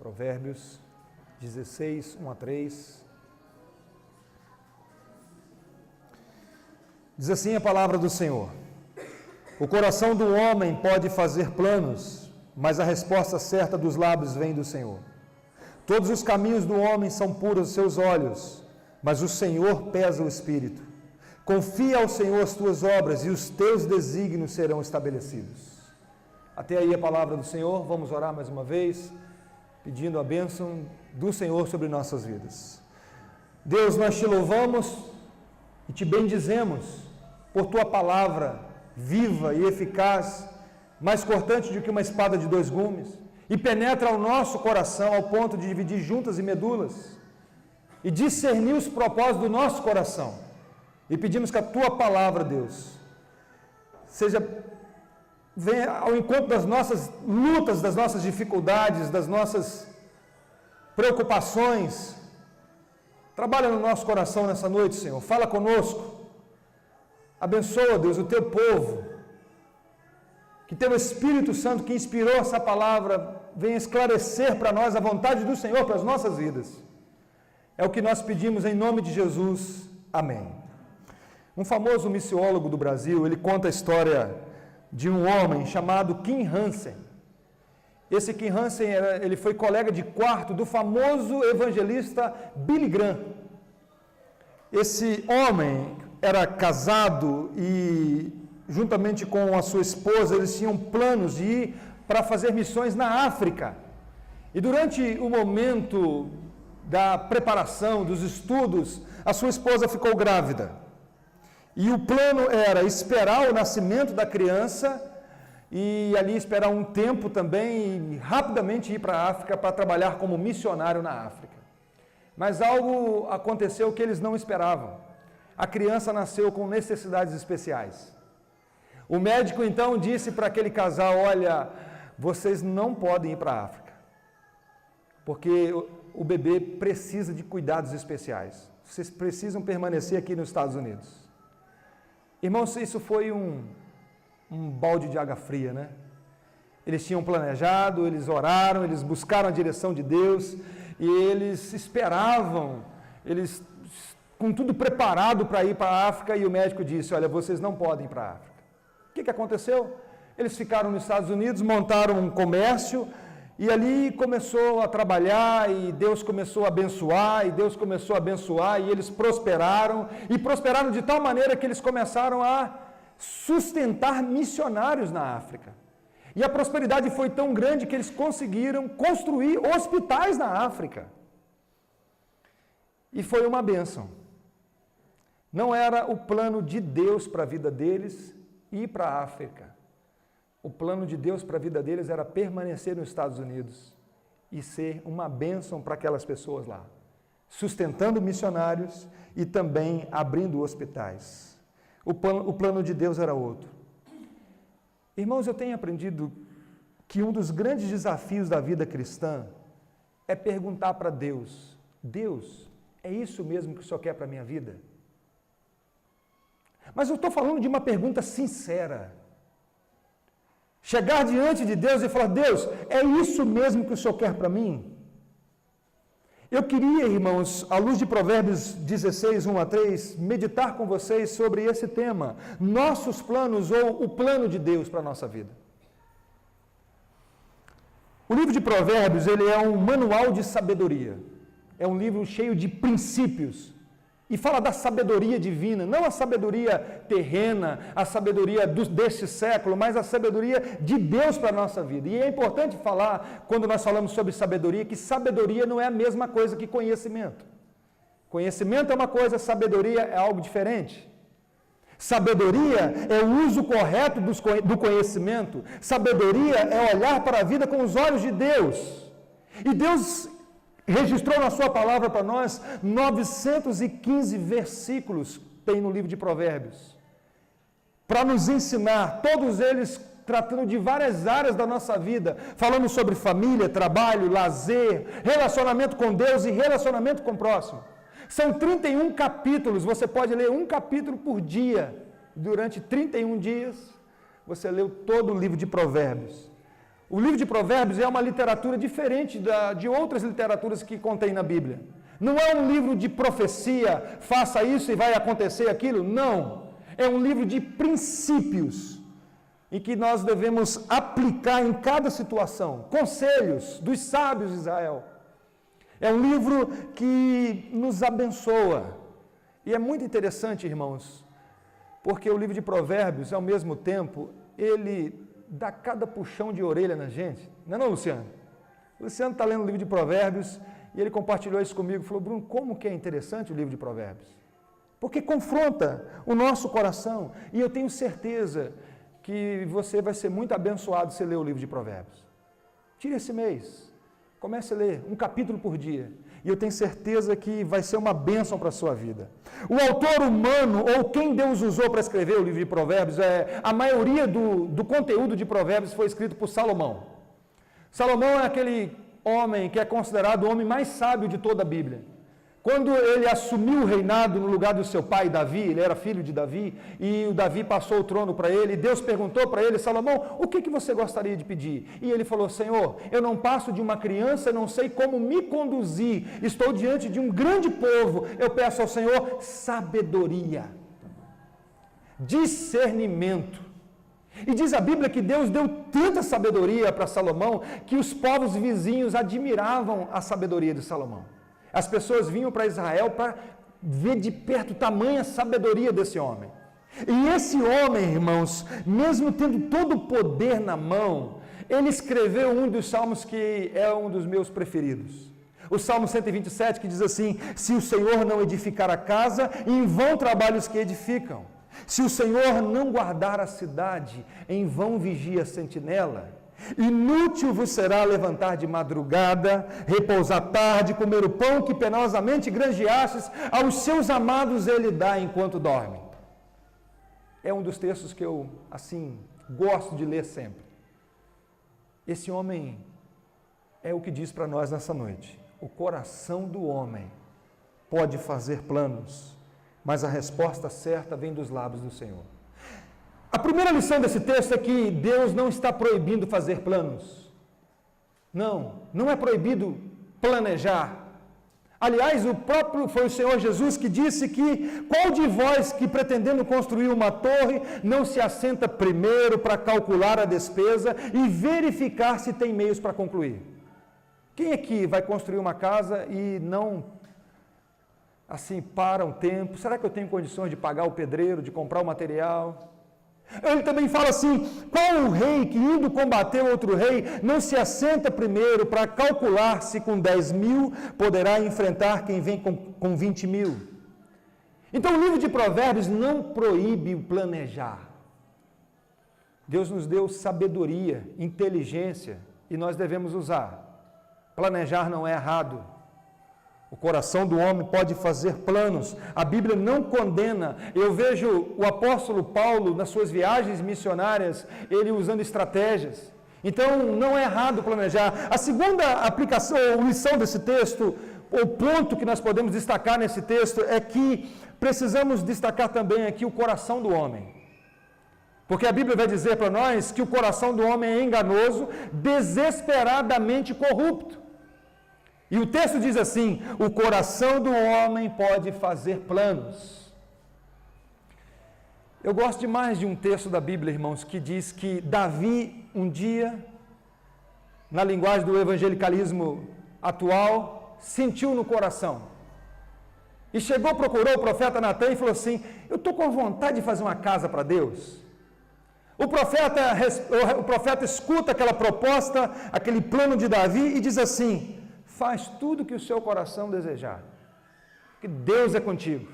Provérbios 16, 1 a 3. Diz assim a palavra do Senhor: o coração do homem pode fazer planos, mas a resposta certa dos lábios vem do Senhor. Todos os caminhos do homem são puros aos seus olhos, mas o Senhor pesa o espírito. Confia ao Senhor as tuas obras e os teus desígnios serão estabelecidos. Até aí a palavra do Senhor. Vamos orar mais uma vez, pedindo a bênção do Senhor sobre nossas vidas. Deus, nós te louvamos e te bendizemos por tua palavra viva e eficaz, mais cortante do que uma espada de dois gumes, e penetra ao nosso coração ao ponto de dividir juntas e medulas, e discernir os propósitos do nosso coração. E pedimos que a tua palavra, Deus, venha ao encontro das nossas lutas, das nossas dificuldades, das nossas preocupações. Trabalha no nosso coração nessa noite, Senhor. Fala conosco. Abençoa, Deus, o teu povo. Que teu Espírito Santo, que inspirou essa palavra, venha esclarecer para nós a vontade do Senhor para as nossas vidas. É o que nós pedimos em nome de Jesus. Amém. Um famoso missiólogo do Brasil, ele conta a história de um homem chamado Kim Hansen. Esse Kim Hansen, ele foi colega de quarto do famoso evangelista Billy Graham. Esse homem era casado e, juntamente com a sua esposa, eles tinham planos de ir para fazer missões na África. E durante o momento da preparação, dos estudos, a sua esposa ficou grávida. E o plano era esperar o nascimento da criança e ali esperar um tempo também e rapidamente ir para a África para trabalhar como missionário na África. Mas algo aconteceu que eles não esperavam. A criança nasceu com necessidades especiais. O médico então disse para aquele casal: olha, vocês não podem ir para a África, porque o bebê precisa de cuidados especiais. Vocês precisam permanecer aqui nos Estados Unidos. Irmãos, isso foi um balde de água fria, né? Eles tinham planejado, eles oraram, eles buscaram a direção de Deus e eles esperavam, eles com tudo preparado para ir para a África, e o médico disse: olha, vocês não podem ir para a África. O que aconteceu? Eles ficaram nos Estados Unidos, montaram um comércio e ali começou a trabalhar e Deus começou a abençoar e eles prosperaram e prosperaram de tal maneira que eles começaram a sustentar missionários na África. E a prosperidade foi tão grande que eles conseguiram construir hospitais na África. E foi uma bênção. Não era o plano de Deus para a vida deles ir para a África. O plano de Deus para a vida deles era permanecer nos Estados Unidos e ser uma bênção para aquelas pessoas lá, sustentando missionários e também abrindo hospitais. O plano de Deus era outro. Irmãos, eu tenho aprendido que um dos grandes desafios da vida cristã é perguntar para Deus: Deus, é isso mesmo que o Senhor quer para a minha vida? Mas eu estou falando de uma pergunta sincera. Chegar diante de Deus e falar: Deus, é isso mesmo que o Senhor quer para mim? Eu queria, irmãos, à luz de Provérbios 16, 1 a 3, meditar com vocês sobre esse tema, nossos planos ou o plano de Deus para a nossa vida. O livro de Provérbios, ele é um manual de sabedoria, é um livro cheio de princípios, e fala da sabedoria divina, não a sabedoria terrena, a sabedoria deste século, mas a sabedoria de Deus para a nossa vida. E é importante falar, quando nós falamos sobre sabedoria, que sabedoria não é a mesma coisa que conhecimento. Conhecimento é uma coisa, sabedoria é algo diferente. Sabedoria é o uso correto do conhecimento. Sabedoria é olhar para a vida com os olhos de Deus. E Deus registrou na sua palavra para nós 915 versículos, tem no livro de Provérbios, para nos ensinar, todos eles tratando de várias áreas da nossa vida, falando sobre família, trabalho, lazer, relacionamento com Deus e relacionamento com o próximo. São 31 capítulos, você pode ler um capítulo por dia, durante 31 dias, você leu todo o livro de Provérbios. O livro de Provérbios é uma literatura diferente de outras literaturas que contém na Bíblia. Não é um livro de profecia, faça isso e vai acontecer aquilo. Não. É um livro de princípios em que nós devemos aplicar em cada situação. Conselhos dos sábios de Israel. É um livro que nos abençoa. E é muito interessante, irmãos, porque o livro de Provérbios, ao mesmo tempo, ele dá cada puxão de orelha na gente. Não é não, Luciano? O Luciano está lendo o livro de Provérbios e ele compartilhou isso comigo. Falou, Bruno, como que é interessante o livro de Provérbios? Porque confronta o nosso coração. E eu tenho certeza que você vai ser muito abençoado se ler o livro de Provérbios. Tire esse mês. Comece a ler um capítulo por dia. E eu tenho certeza que vai ser uma bênção para a sua vida. O autor humano, ou quem Deus usou para escrever o livro de Provérbios, a maioria do conteúdo de Provérbios foi escrito por Salomão. Salomão é aquele homem que é considerado o homem mais sábio de toda a Bíblia. Quando ele assumiu o reinado no lugar do seu pai Davi, ele era filho de Davi, e o Davi passou o trono para ele, e Deus perguntou para ele, Salomão, o que você gostaria de pedir? E ele falou, Senhor, eu não passo de uma criança, não sei como me conduzir, estou diante de um grande povo, eu peço ao Senhor sabedoria, discernimento. E diz a Bíblia que Deus deu tanta sabedoria para Salomão, que os povos vizinhos admiravam a sabedoria de Salomão. As pessoas vinham para Israel para ver de perto tamanha sabedoria desse homem. E esse homem, irmãos, mesmo tendo todo o poder na mão, ele escreveu um dos salmos que é um dos meus preferidos. O Salmo 127, que diz assim, se o Senhor não edificar a casa, em vão trabalham os que edificam. Se o Senhor não guardar a cidade, em vão vigia a sentinela. Inútil vos será levantar de madrugada, repousar tarde, comer o pão que penosamente granjeastes, aos seus amados ele dá enquanto dorme. É um dos textos que eu, assim, gosto de ler sempre. Esse homem é o que diz para nós nessa noite. O coração do homem pode fazer planos, mas a resposta certa vem dos lábios do Senhor. A primeira lição desse texto é que Deus não está proibindo fazer planos. Não é proibido planejar. Aliás, foi o Senhor Jesus que disse que qual de vós que pretendendo construir uma torre não se assenta primeiro para calcular a despesa e verificar se tem meios para concluir? Quem aqui vai construir uma casa e não, assim, para um tempo? Será que eu tenho condições de pagar o pedreiro, de comprar o material? Ele também fala assim, qual o rei que indo combater outro rei não se assenta primeiro para calcular se com 10.000 poderá enfrentar quem vem com 20.000? Então o livro de Provérbios não proíbe o planejar. Deus nos deu sabedoria, inteligência e nós devemos usar. Planejar não é errado. O coração do homem pode fazer planos. A Bíblia não condena. Eu vejo o apóstolo Paulo, nas suas viagens missionárias, ele usando estratégias. Então, não é errado planejar. A segunda aplicação, ou lição desse texto, o ponto que nós podemos destacar nesse texto, é que precisamos destacar também aqui o coração do homem. Porque a Bíblia vai dizer para nós que o coração do homem é enganoso, desesperadamente corrupto. E o texto diz assim, o coração do homem pode fazer planos. Eu gosto demais de um texto da Bíblia, irmãos, que diz que Davi, um dia, na linguagem do evangelicalismo atual, sentiu no coração. E chegou, procurou o profeta Natã e falou assim, eu estou com vontade de fazer uma casa para Deus. O profeta escuta aquela proposta, aquele plano de Davi e diz assim, faz tudo que o seu coração desejar, que Deus é contigo.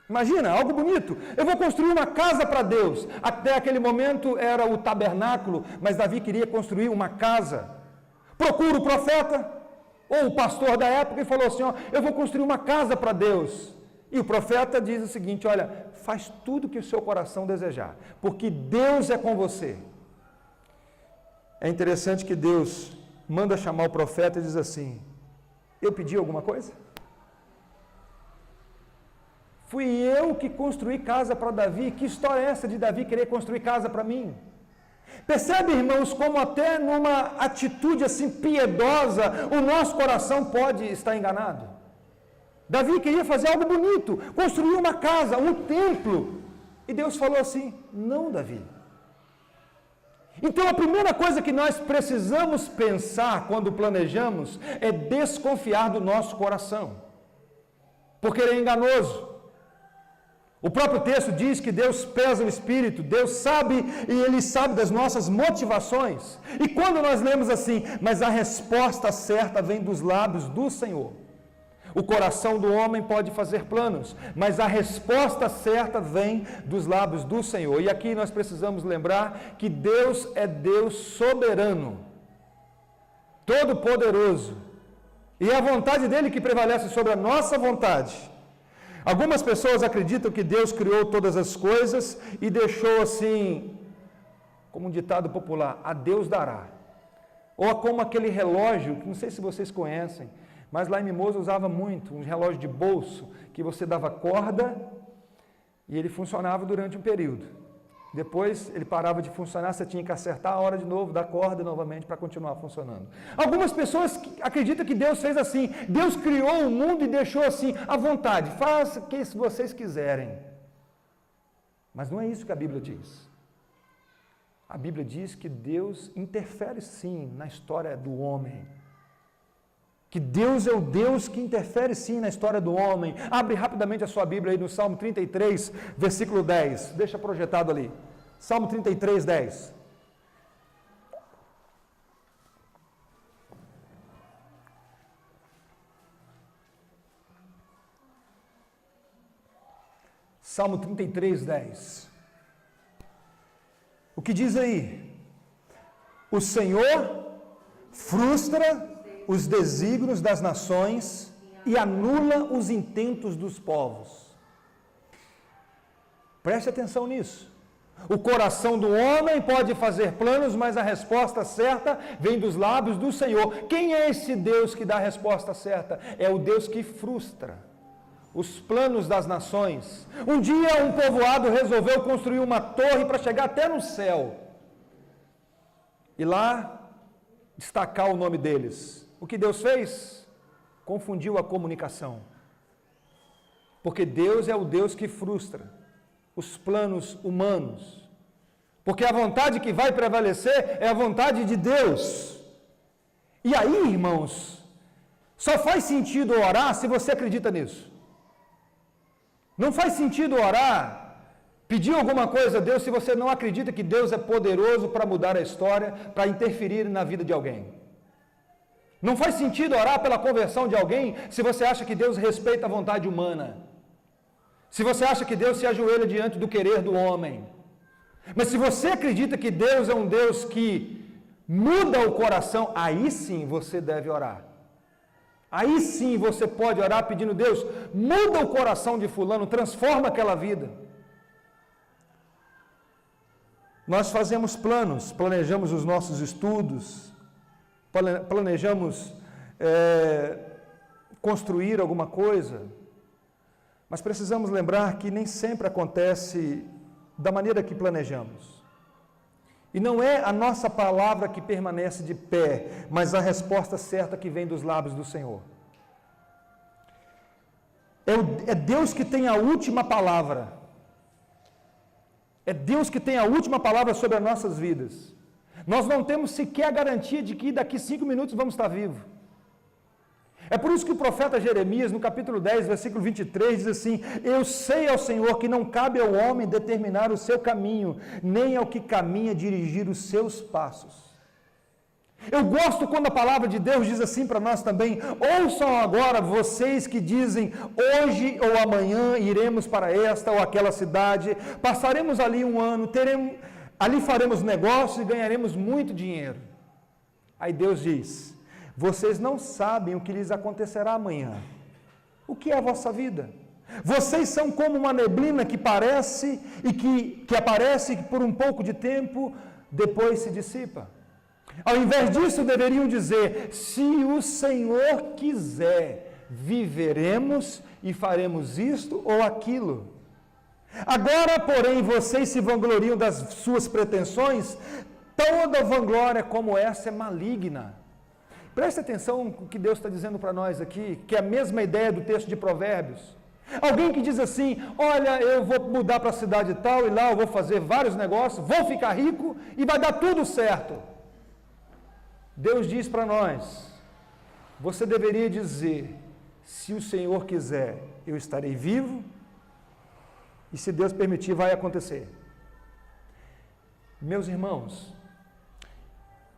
Imagina, algo bonito, eu vou construir uma casa para Deus. Até aquele momento era o tabernáculo, mas Davi queria construir uma casa. Procura o profeta, ou o pastor da época, e falou assim, ó, eu vou construir uma casa para Deus. E o profeta diz o seguinte, olha, faz tudo que o seu coração desejar, porque Deus é com você. É interessante que Deus manda chamar o profeta e diz assim, eu pedi alguma coisa? Fui eu que construí casa para Davi. Que história é essa de Davi querer construir casa para mim? Percebe, irmãos, como até numa atitude assim piedosa, o nosso coração pode estar enganado. Davi queria fazer algo bonito, construir uma casa, um templo. E Deus falou assim: não, Davi. Então a primeira coisa que nós precisamos pensar quando planejamos é desconfiar do nosso coração, porque ele é enganoso. O próprio texto diz que Deus pesa o espírito, Deus sabe e Ele sabe das nossas motivações. E quando nós lemos assim, mas a resposta certa vem dos lábios do Senhor. O coração do homem pode fazer planos, mas a resposta certa vem dos lábios do Senhor. E aqui nós precisamos lembrar que Deus é Deus soberano, todo-poderoso, e é a vontade dele que prevalece sobre a nossa vontade. Algumas pessoas acreditam que Deus criou todas as coisas e deixou assim, como um ditado popular, a Deus dará. Ou como aquele relógio, que não sei se vocês conhecem, mas lá em Mimoso usava muito, um relógio de bolso, que você dava corda e ele funcionava durante um período. Depois ele parava de funcionar, você tinha que acertar a hora de novo, dar corda novamente para continuar funcionando. Algumas pessoas acreditam que Deus fez assim, Deus criou o mundo e deixou assim, à vontade, faça o que vocês quiserem. Mas não é isso que a Bíblia diz. A Bíblia diz que Deus interfere sim na história do homem. Que Deus é o Deus que interfere sim na história do homem. Abre rapidamente a sua Bíblia aí no Salmo 33, versículo 10. Deixa projetado ali. Salmo 33, 10. Salmo 33, 10. O que diz aí? O Senhor frustra os desígnios das nações e anula os intentos dos povos. Preste atenção nisso. O coração do homem pode fazer planos, mas a resposta certa vem dos lábios do Senhor. Quem é esse Deus que dá a resposta certa? É o Deus que frustra os planos das nações. Um dia um povoado resolveu construir uma torre para chegar até no céu. E lá destacar o nome deles. O que Deus fez? Confundiu a comunicação. Porque Deus é o Deus que frustra os planos humanos. Porque a vontade que vai prevalecer é a vontade de Deus. E aí, irmãos, só faz sentido orar se você acredita nisso. Não faz sentido orar, pedir alguma coisa a Deus se você não acredita que Deus é poderoso para mudar a história, para interferir na vida de alguém. Não faz sentido orar pela conversão de alguém se você acha que Deus respeita a vontade humana. Se você acha que Deus se ajoelha diante do querer do homem. Mas se você acredita que Deus é um Deus que muda o coração, aí sim você deve orar. Aí sim você pode orar pedindo: Deus, muda o coração de fulano, transforma aquela vida. Nós fazemos planos, planejamos os nossos estudos, planejamos construir alguma coisa, mas precisamos lembrar que nem sempre acontece da maneira que planejamos. E não é a nossa palavra que permanece de pé, mas a resposta certa que vem dos lábios do Senhor. É Deus que tem a última palavra. É Deus que tem a última palavra sobre as nossas vidas. Nós não temos sequer a garantia de que daqui 5 minutos vamos estar vivos. É por isso que o profeta Jeremias, no capítulo 10, versículo 23, diz assim: eu sei ao Senhor que não cabe ao homem determinar o seu caminho, nem ao que caminha dirigir os seus passos. Eu gosto quando a palavra de Deus diz assim para nós também: ouçam agora vocês que dizem, hoje ou amanhã iremos para esta ou aquela cidade, passaremos ali um ano, ali faremos negócio e ganharemos muito dinheiro. Aí Deus diz: vocês não sabem o que lhes acontecerá amanhã. O que é a vossa vida? Vocês são como uma neblina que parece e que aparece por um pouco de tempo, depois se dissipa. Ao invés disso, deveriam dizer: se o Senhor quiser, viveremos e faremos isto ou aquilo. Agora, porém, vocês se vangloriam das suas pretensões, Toda vanglória como essa é maligna. Preste atenção no que Deus está dizendo para nós aqui, que é a mesma ideia do texto de Provérbios. Alguém que diz assim, olha, eu vou mudar para a cidade tal e lá eu vou fazer vários negócios, vou ficar rico e vai dar tudo certo. Deus diz para nós, você deveria dizer, se o Senhor quiser, eu estarei vivo, e se Deus permitir, vai acontecer. Meus irmãos,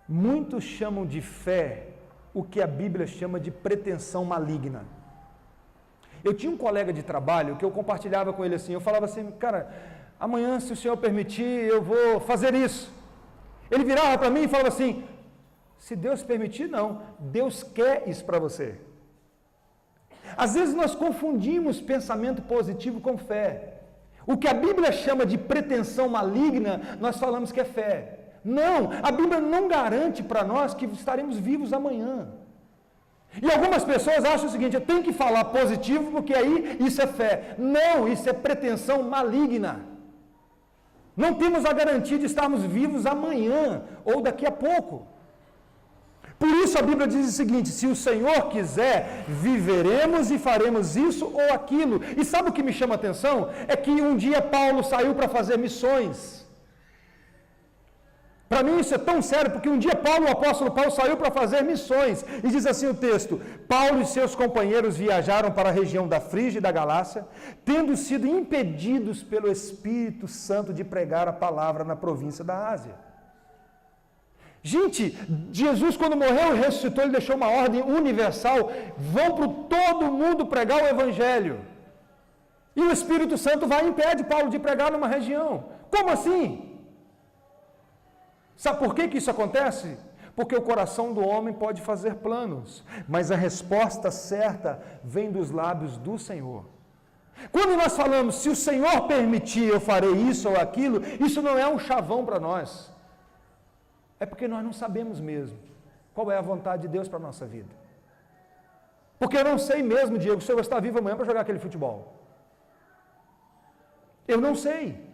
muitos chamam de fé o que a Bíblia chama de pretensão maligna. Eu tinha um colega de trabalho que eu compartilhava com ele assim, eu falava assim, cara, amanhã, se o Senhor permitir, eu vou fazer isso. Ele virava para mim e falava assim, se Deus permitir, não, Deus quer isso para você. Às vezes nós confundimos pensamento positivo com fé. O que a Bíblia chama de pretensão maligna, nós falamos que é fé. Não, a Bíblia não garante para nós que estaremos vivos amanhã. E algumas pessoas acham o seguinte, eu tenho que falar positivo porque aí isso é fé. Não, isso é pretensão maligna. Não temos a garantia de estarmos vivos amanhã ou daqui a pouco. Por isso a Bíblia diz o seguinte, se o Senhor quiser, viveremos e faremos isso ou aquilo. E sabe o que me chama a atenção? É que um dia Paulo saiu para fazer missões. Para mim isso é tão sério, porque um dia o apóstolo Paulo saiu para fazer missões, e diz assim o texto, Paulo e seus companheiros viajaram para a região da Frígia e da Galácia, tendo sido impedidos pelo Espírito Santo de pregar a palavra na província da Ásia. Gente, Jesus quando morreu e ressuscitou, ele deixou uma ordem universal, vão para todo mundo pregar o Evangelho. E o Espírito Santo vai e impede Paulo de pregar numa região. Como assim? Sabe por que isso acontece? Porque o coração do homem pode fazer planos, mas a resposta certa vem dos lábios do Senhor. Quando nós falamos, se o Senhor permitir, eu farei isso ou aquilo, isso não é um chavão para nós. É porque nós não sabemos mesmo qual é a vontade de Deus para a nossa vida. Porque eu não sei mesmo, Diego, se eu vou estar vivo amanhã para jogar aquele futebol. Eu não sei.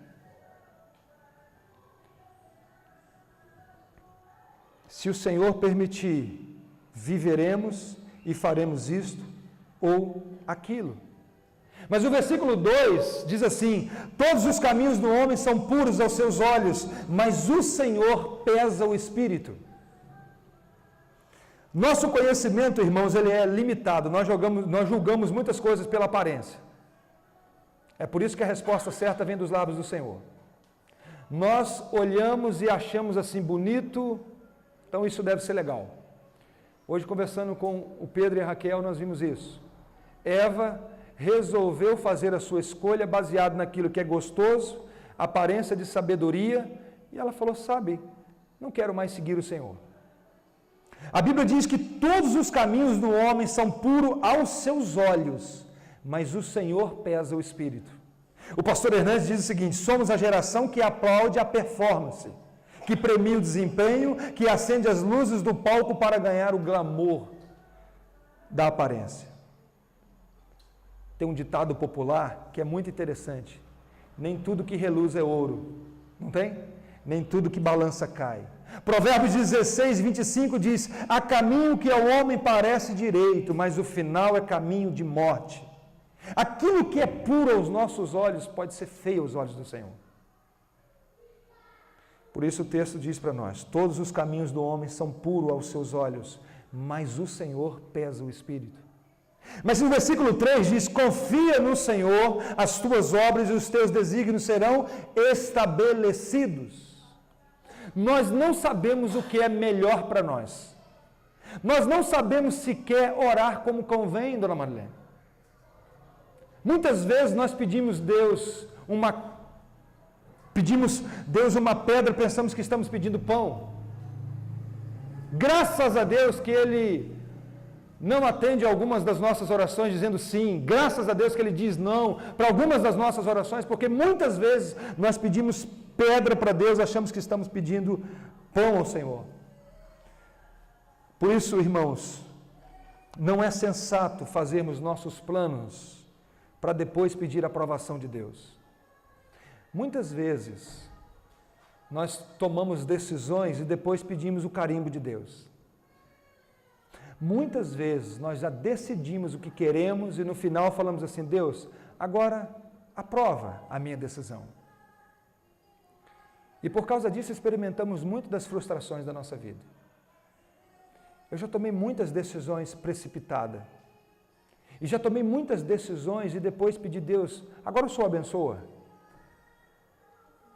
Se o Senhor permitir, viveremos e faremos isto ou aquilo. Mas o versículo 2 diz assim, todos os caminhos do homem são puros aos seus olhos, mas o Senhor pesa o espírito. Nosso conhecimento, irmãos, ele é limitado, nós julgamos muitas coisas pela aparência. É por isso que a resposta certa vem dos lábios do Senhor. Nós olhamos e achamos assim bonito, então isso deve ser legal. Hoje conversando com o Pedro e a Raquel, nós vimos isso. Eva resolveu fazer a sua escolha baseado naquilo que é gostoso, aparência de sabedoria, e ela falou, sabe, não quero mais seguir o Senhor. A Bíblia diz que todos os caminhos do homem são puros aos seus olhos, mas o Senhor pesa o espírito. O pastor Hernandes diz o seguinte, somos a geração que aplaude a performance, que premia o desempenho, que acende as luzes do palco para ganhar o glamour da aparência. Tem um ditado popular que é muito interessante. Nem tudo que reluz é ouro. Não tem? Nem tudo que balança cai. Provérbios 16, 25 diz, há caminho que ao homem parece direito, mas o final é caminho de morte. Aquilo que é puro aos nossos olhos pode ser feio aos olhos do Senhor. Por isso o texto diz para nós, todos os caminhos do homem são puros aos seus olhos, mas o Senhor pesa o espírito. Mas no versículo 3 diz, confia no Senhor, as tuas obras e os teus desígnios serão estabelecidos. Nós não sabemos o que é melhor para nós. Nós não sabemos sequer orar como convém, dona Marlene. Muitas vezes nós pedimos Deus uma pedra, pensamos que estamos pedindo pão. Graças a Deus que Ele não atende a algumas das nossas orações dizendo sim. Graças a Deus que Ele diz não para algumas das nossas orações, porque muitas vezes nós pedimos pedra para Deus, achamos que estamos pedindo pão ao Senhor. Por isso, irmãos, não é sensato fazermos nossos planos para depois pedir a aprovação de Deus. Muitas vezes, nós tomamos decisões e depois pedimos o carimbo de Deus. Muitas vezes nós já decidimos o que queremos e no final falamos assim: Deus, agora aprova a minha decisão. E por causa disso experimentamos muito das frustrações da nossa vida. Eu já tomei muitas decisões precipitadas. E já tomei muitas decisões e depois pedi: Deus, agora o Senhor abençoa.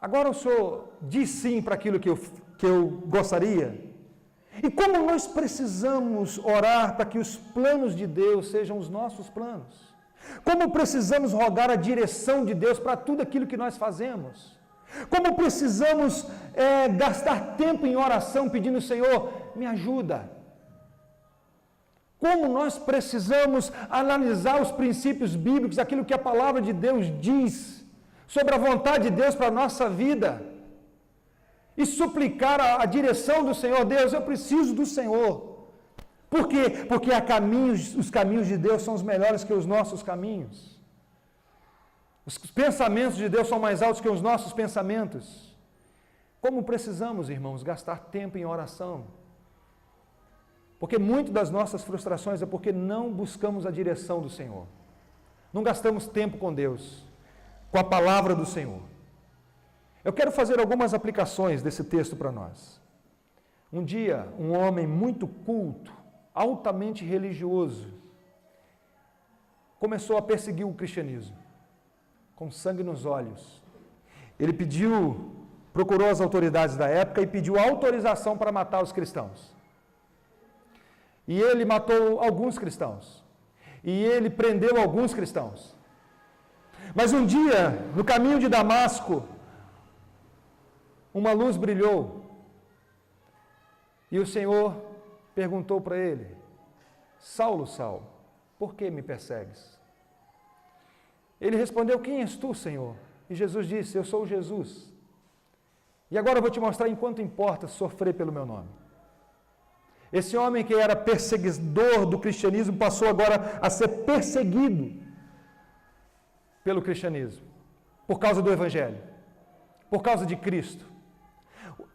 Agora o Senhor diz sim para aquilo que eu gostaria. E como nós precisamos orar para que os planos de Deus sejam os nossos planos. Como precisamos rogar a direção de Deus para tudo aquilo que nós fazemos. Como precisamos gastar tempo em oração pedindo: Senhor, me ajuda. Como nós precisamos analisar os princípios bíblicos, aquilo que a palavra de Deus diz sobre a vontade de Deus para a nossa vida. E suplicar a direção do Senhor. Deus, eu preciso do Senhor. Por quê? Porque os caminhos de Deus são os melhores que os nossos caminhos. Os pensamentos de Deus são mais altos que os nossos pensamentos. Como precisamos, irmãos, gastar tempo em oração. Porque muito das nossas frustrações é porque não buscamos a direção do Senhor. Não gastamos tempo com Deus, com a palavra do Senhor. Eu quero fazer algumas aplicações desse texto para nós. Um dia, um homem muito culto, altamente religioso, começou a perseguir o cristianismo, com sangue nos olhos. Ele procurou as autoridades da época e pediu autorização para matar os cristãos. E ele matou alguns cristãos. E ele prendeu alguns cristãos. Mas um dia, no caminho de Damasco, uma luz brilhou. E o Senhor perguntou para ele: Saulo, Saulo, por que me persegues? Ele respondeu: quem és tu, Senhor? E Jesus disse: eu sou Jesus. E agora eu vou te mostrar em quanto importa sofrer pelo meu nome. Esse homem que era perseguidor do cristianismo passou agora a ser perseguido pelo cristianismo, por causa do Evangelho, por causa de Cristo.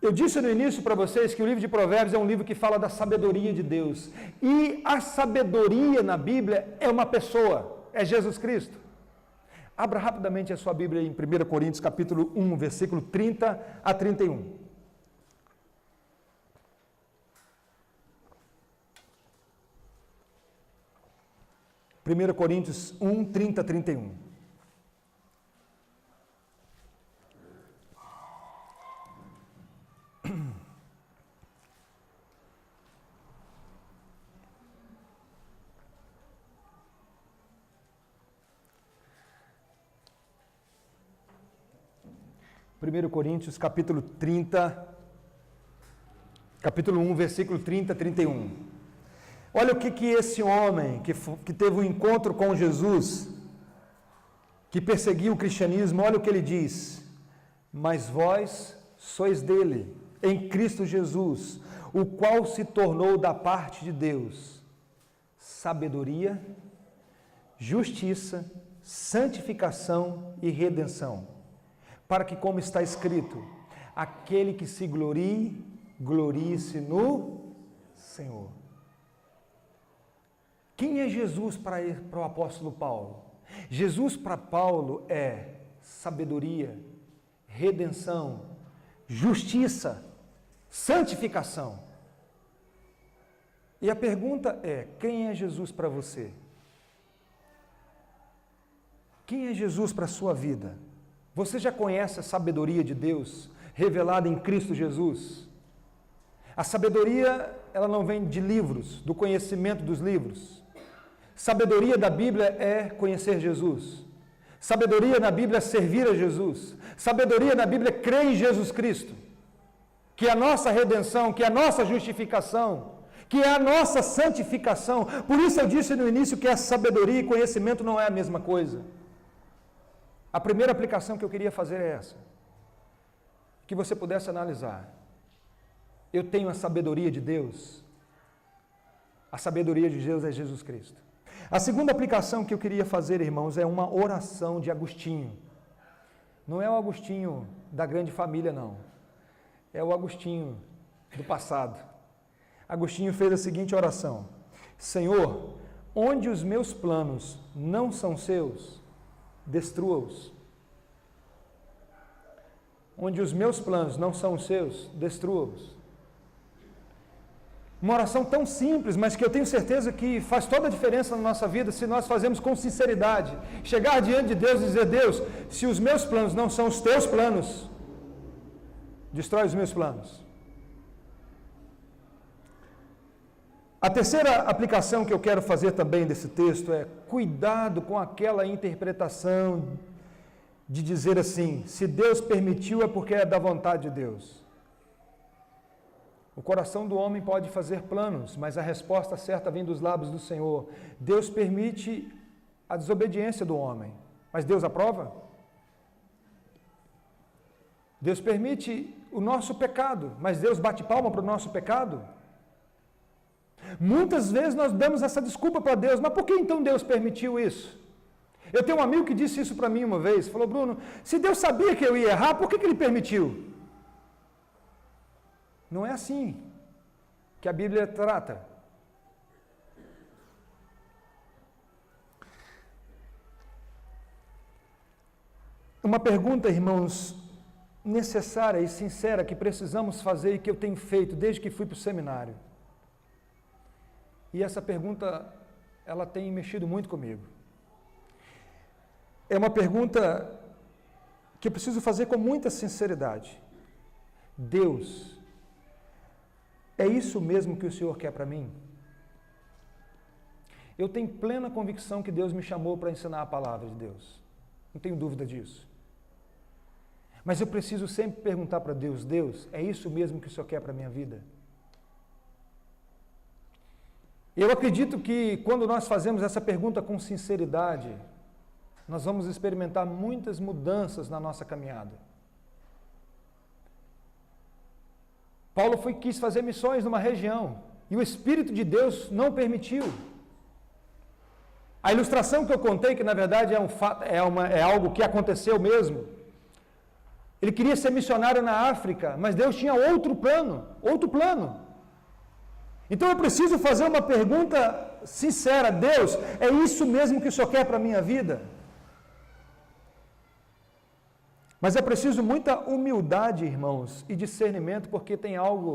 Eu disse no início para vocês que o livro de Provérbios é um livro que fala da sabedoria de Deus. E a sabedoria na Bíblia é uma pessoa, é Jesus Cristo. Abra rapidamente a sua Bíblia em 1 Coríntios capítulo 1, versículo 30 a 31. 1 Coríntios 1, 30 a 31. 1 Coríntios, capítulo 1, versículo 30 a 31. Olha o que esse homem que teve um encontro com Jesus, que perseguiu o cristianismo, olha o que ele diz: mas vós sois dele, em Cristo Jesus, o qual se tornou da parte de Deus sabedoria, justiça, santificação e redenção, para que, como está escrito, aquele que se glorie, glorie-se no Senhor. Quem é Jesus para o apóstolo Paulo? Jesus para Paulo é sabedoria, redenção, justiça, santificação. E a pergunta é: quem é Jesus para você? Quem é Jesus para a sua vida? Você já conhece a sabedoria de Deus revelada em Cristo Jesus? A sabedoria, ela não vem de livros, do conhecimento dos livros. Sabedoria da Bíblia é conhecer Jesus. Sabedoria na Bíblia é servir a Jesus. Sabedoria na Bíblia é crer em Jesus Cristo, que é a nossa redenção, que é a nossa justificação, que é a nossa santificação. Por isso eu disse no início que a sabedoria e conhecimento não é a mesma coisa. A primeira aplicação que eu queria fazer é essa, que você pudesse analisar. Eu tenho a sabedoria de Deus. A sabedoria de Deus é Jesus Cristo. A segunda aplicação que eu queria fazer, irmãos, é uma oração de Agostinho. Não é o Agostinho da grande família, não. é o Agostinho do passado. Agostinho fez a seguinte oração: Senhor, onde os meus planos não são seus, destrua-os. Onde os meus planos não são os seus, destrua-os. Uma oração tão simples, mas que eu tenho certeza que faz toda a diferença na nossa vida se nós fazemos com sinceridade. Chegar diante de Deus e dizer: Deus, se os meus planos não são os teus planos, destrói os meus planos. A terceira aplicação que eu quero fazer também desse texto é cuidado com aquela interpretação de dizer assim: se Deus permitiu é porque é da vontade de Deus. O coração do homem pode fazer planos, mas a resposta certa vem dos lábios do Senhor. Deus permite a desobediência do homem, mas Deus aprova? Deus permite o nosso pecado, mas Deus bate palma para o nosso pecado? Muitas vezes nós damos essa desculpa para Deus, mas por que então Deus permitiu isso? Eu tenho um amigo que disse isso para mim uma vez, falou: Bruno, se Deus sabia que eu ia errar, por que Ele permitiu? Não é assim que a Bíblia trata. Uma pergunta, irmãos, necessária e sincera que precisamos fazer e que eu tenho feito desde que fui para o seminário. E essa pergunta, ela tem mexido muito comigo. É uma pergunta que eu preciso fazer com muita sinceridade. Deus, é isso mesmo que o Senhor quer para mim? Eu tenho plena convicção que Deus me chamou para ensinar a palavra de Deus. Não tenho dúvida disso. Mas eu preciso sempre perguntar para Deus: Deus, é isso mesmo que o Senhor quer para a minha vida? Eu acredito que quando nós fazemos essa pergunta com sinceridade, nós vamos experimentar muitas mudanças na nossa caminhada. Paulo quis fazer missões numa região e o Espírito de Deus não permitiu. A ilustração que eu contei, que na verdade é algo que aconteceu mesmo. Ele queria ser missionário na África, mas Deus tinha outro plano. Então eu preciso fazer uma pergunta sincera: Deus, é isso mesmo que o Senhor quer para a minha vida? Mas é preciso muita humildade, irmãos, e discernimento, porque tem algo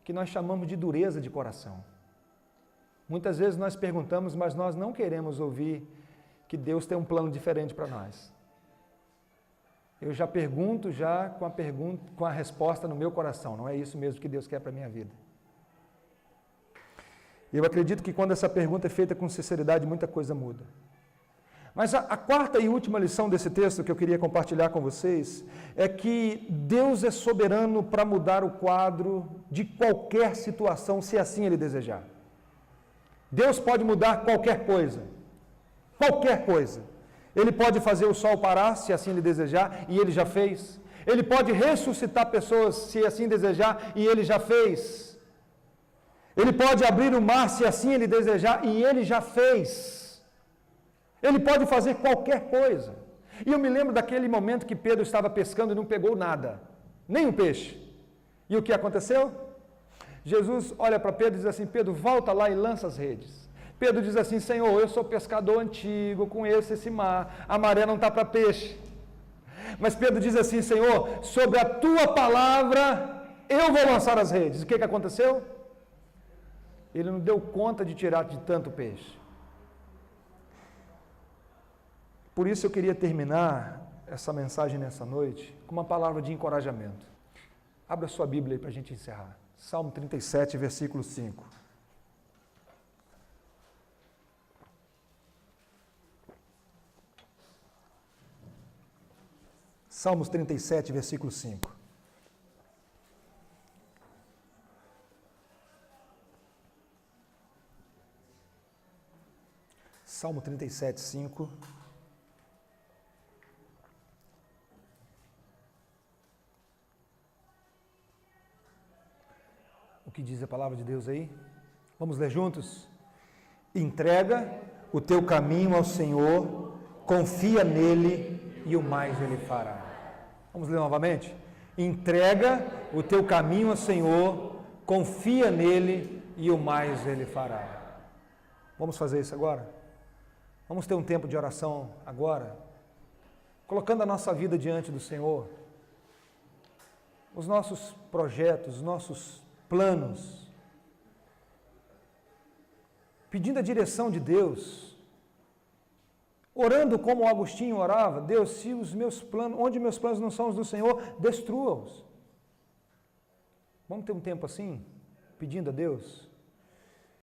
que nós chamamos de dureza de coração. Muitas vezes nós perguntamos, mas nós não queremos ouvir que Deus tem um plano diferente para nós. Eu já pergunto com a resposta no meu coração: não é isso mesmo que Deus quer para a minha vida? Eu acredito que quando essa pergunta é feita com sinceridade, muita coisa muda. Mas a quarta e última lição desse texto que eu queria compartilhar com vocês é que Deus é soberano para mudar o quadro de qualquer situação, se assim Ele desejar. Deus pode mudar qualquer coisa. Qualquer coisa. Ele pode fazer o sol parar, se assim Ele desejar, e Ele já fez. Ele pode ressuscitar pessoas, se assim desejar, e Ele já fez. Ele pode abrir o mar, se assim Ele desejar, e Ele já fez. Ele pode fazer qualquer coisa. E eu me lembro daquele momento que Pedro estava pescando e não pegou nada, nem um peixe. E o que aconteceu? Jesus olha para Pedro e diz assim: Pedro, volta lá e lança as redes. Pedro diz assim: Senhor, eu sou pescador antigo, conheço esse mar, a maré não está para peixe. Mas Pedro diz assim: Senhor, sobre a tua palavra eu vou lançar as redes. O que aconteceu? Ele não deu conta de tirar de tanto peixe. Por isso eu queria terminar essa mensagem nessa noite com uma palavra de encorajamento. Abra sua Bíblia aí para a gente encerrar. Salmo 37, versículo 5. Salmos 37, versículo 5. Salmo 37, 5. O que diz a palavra de Deus aí? Vamos ler juntos? Entrega o teu caminho ao Senhor, confia nele e o mais ele fará. Vamos ler novamente? Entrega o teu caminho ao Senhor, confia nele e o mais ele fará. Vamos fazer isso agora? Vamos ter um tempo de oração agora? Colocando a nossa vida diante do Senhor, os nossos projetos, os nossos planos, pedindo a direção de Deus, orando como Agostinho orava: Deus, se os meus planos, onde meus planos não são os do Senhor, destrua-os. Vamos ter um tempo assim, pedindo a Deus?